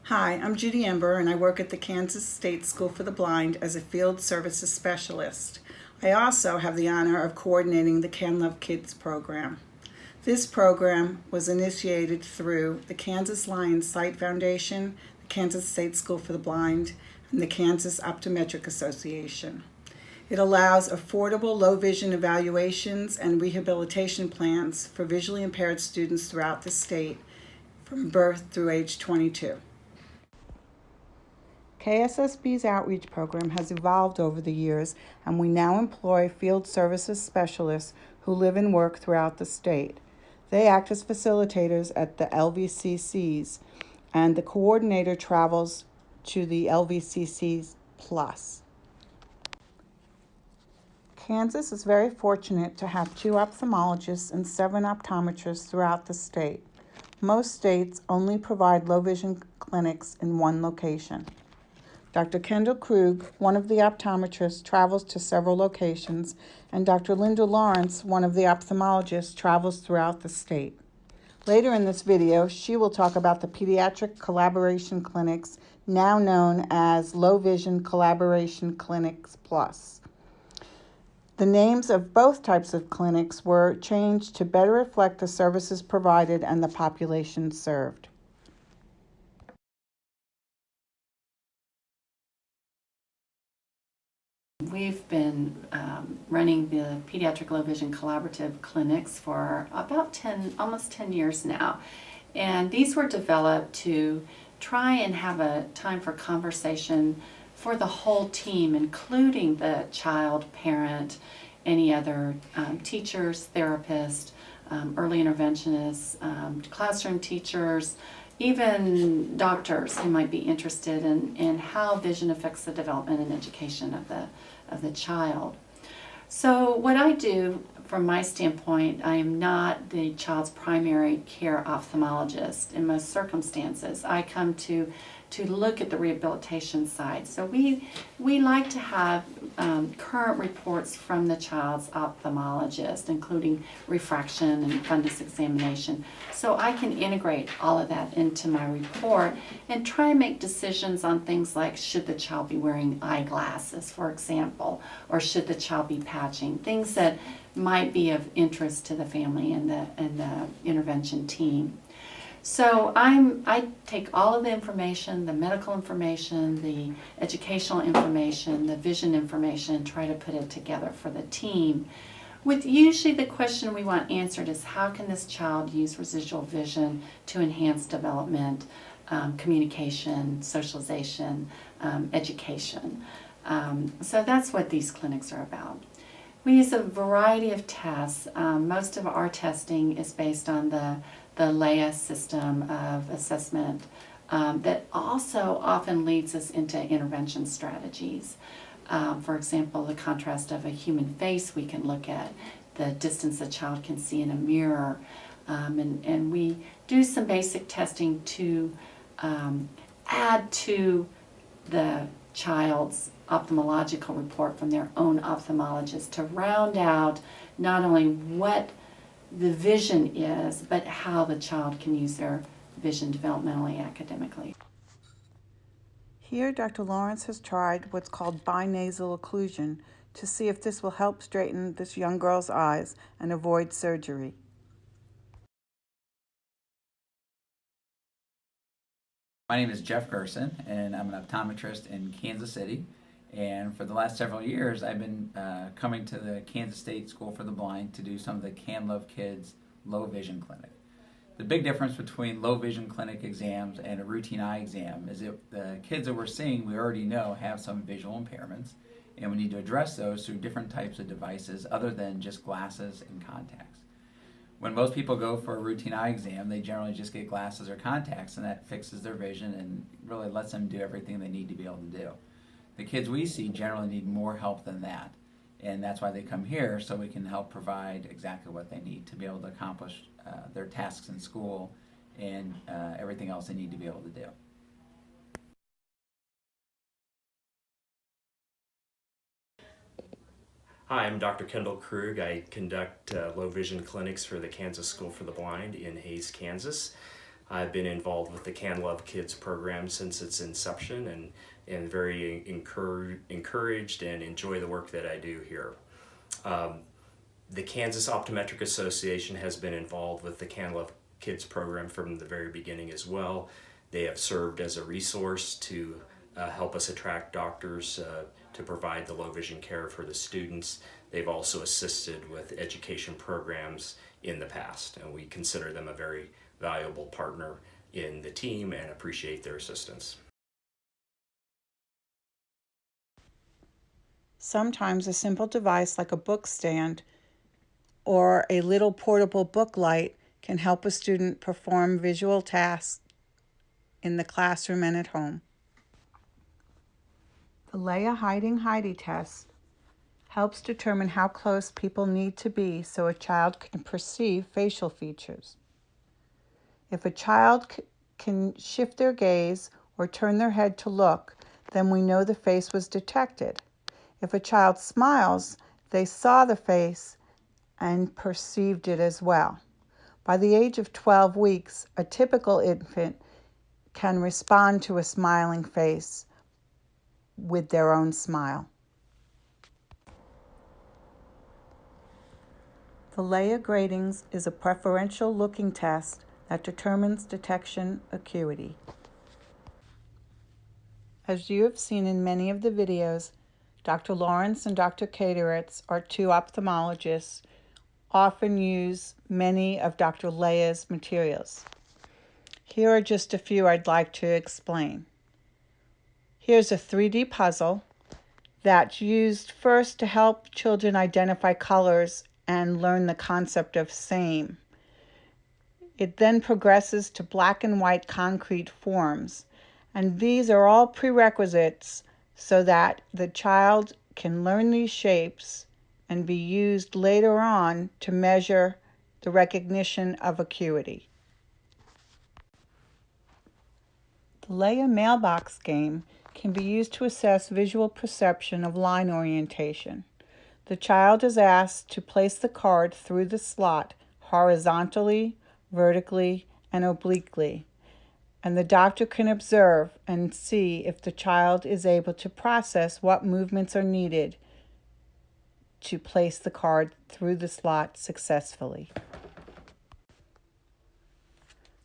Hi, I'm Judy Ember and I work at the Kansas State School for the Blind as a field services specialist. I also have the honor of coordinating the KanLovKids program. This program was initiated through the Kansas Lions Sight Foundation, the Kansas State School for the Blind, and the Kansas Optometric Association. It allows affordable low vision evaluations and rehabilitation plans for visually impaired students throughout the state from birth through age 22. KSSB's outreach program has evolved over the years, and we now employ field services specialists who live and work throughout the state. They act as facilitators at the LVCCs, and the coordinator travels to the LVCCs Plus. Kansas is very fortunate to have 2 ophthalmologists and 7 optometrists throughout the state. Most states only provide low vision clinics in one location. Dr. Kendall Krug, one of the optometrists, travels to several locations, and Dr. Linda Lawrence, one of the ophthalmologists, travels throughout the state. Later in this video, she will talk about the pediatric collaboration clinics, now known as Low Vision Collaboration Clinics Plus. The names of both types of clinics were changed to better reflect the services provided and the population served. We've been running the Pediatric Low Vision Collaborative Clinics for about almost 10 years now. And these were developed to try and have a time for conversation for the whole team, including the child, parent, any other teachers, therapists, early interventionists, classroom teachers, even doctors who might be interested in how vision affects the development and education of the child. So what I do from my standpoint, I am not the child's primary care ophthalmologist in most circumstances. I come to look at the rehabilitation side. So we like to have current reports from the child's ophthalmologist, including refraction and fundus examination. So I can integrate all of that into my report and try and make decisions on things like, should the child be wearing eyeglasses, for example, or should the child be patching, things that might be of interest to the family and the intervention team. So I take all of the information, the medical information, the educational information, the vision information, try to put it together for the team. With usually the question we want answered is, how can this child use residual vision to enhance development, communication, socialization, education. So that's what these clinics are about. We use a variety of tests. Most of our testing is based on the LAIA system of assessment that also often leads us into intervention strategies. For example, the contrast of a human face we can look at, the distance a child can see in a mirror, and we do some basic testing to add to the child's ophthalmological report from their own ophthalmologist to round out not only what the vision is, but how the child can use their vision developmentally, academically. Here, Dr. Lawrence has tried what's called binasal occlusion to see if this will help straighten this young girl's eyes and avoid surgery. My name is Jeff Gerson, and I'm an optometrist in Kansas City. And for the last several years, I've been coming to the Kansas State School for the Blind to do some of the KanLovKids low vision clinic. The big difference between low vision clinic exams and a routine eye exam is that the kids that we're seeing, we already know have some visual impairments, and we need to address those through different types of devices other than just glasses and contacts. When most people go for a routine eye exam, they generally just get glasses or contacts, and that fixes their vision and really lets them do everything they need to be able to do. The kids we see generally need more help than that, and that's why they come here, so we can help provide exactly what they need to be able to accomplish their tasks in school and everything else they need to be able to do. Hi, I'm Dr. Kendall Krug. I conduct low vision clinics for the Kansas School for the Blind in Hays, Kansas. I've been involved with the KanLovKids program since its inception and very encouraged and enjoy the work that I do here. The Kansas Optometric Association has been involved with the KanLovKids program from the very beginning as well. They have served as a resource to help us attract doctors to provide the low vision care for the students. They've also assisted with education programs in the past, and we consider them a very valuable partner in the team and appreciate their assistance. Sometimes a simple device like a book stand or a little portable book light can help a student perform visual tasks in the classroom and at home. The Leia Hiding Heidi test helps determine how close people need to be so a child can perceive facial features. If a child can shift their gaze or turn their head to look, then we know the face was detected. If a child smiles, they saw the face and perceived it as well. By the age of 12 weeks, a typical infant can respond to a smiling face with their own smile. The Leia Gratings is a preferential looking test that determines detection acuity. As you have seen in many of the videos, Dr. Lawrence and Dr. Kateritz are two ophthalmologists, often use many of Dr. Leia's materials. Here are just a few I'd like to explain. Here's a 3D puzzle that's used first to help children identify colors and learn the concept of same. It then progresses to black and white concrete forms, and these are all prerequisites so that the child can learn these shapes and be used later on to measure the recognition of acuity. The Leia mailbox game can be used to assess visual perception of line orientation. The child is asked to place the card through the slot horizontally, vertically, and obliquely, and the doctor can observe and see if the child is able to process what movements are needed to place the card through the slot successfully.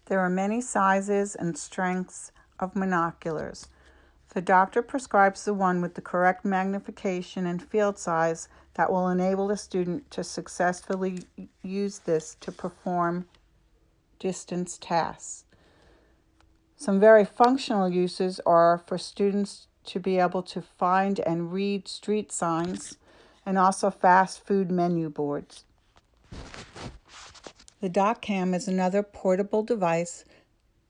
There are many sizes and strengths of monoculars. The doctor prescribes the one with the correct magnification and field size that will enable the student to successfully use this to perform distance tasks. Some very functional uses are for students to be able to find and read street signs and also fast food menu boards. The DocCam is another portable device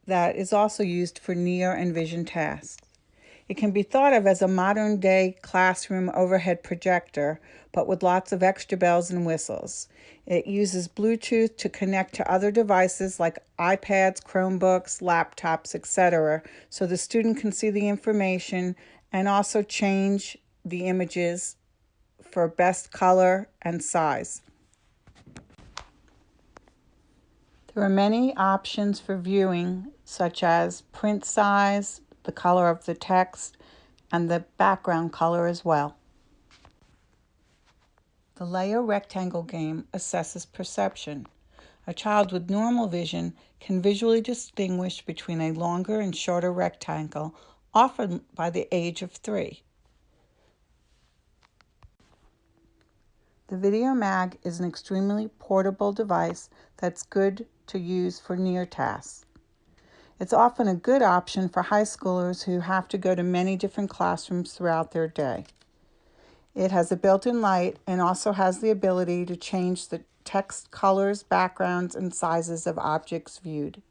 that is also used for near and vision tasks. It can be thought of as a modern-day classroom overhead projector, but with lots of extra bells and whistles. It uses Bluetooth to connect to other devices like iPads, Chromebooks, laptops, etc., so the student can see the information and also change the images for best color and size. There are many options for viewing, such as print size, the color of the text, and the background color as well. The Leia rectangle game assesses perception. A child with normal vision can visually distinguish between a longer and shorter rectangle, often by the age of 3. The Video Mag is an extremely portable device that's good to use for near tasks. It's often a good option for high schoolers who have to go to many different classrooms throughout their day. It has a built-in light and also has the ability to change the text colors, backgrounds, and sizes of objects viewed.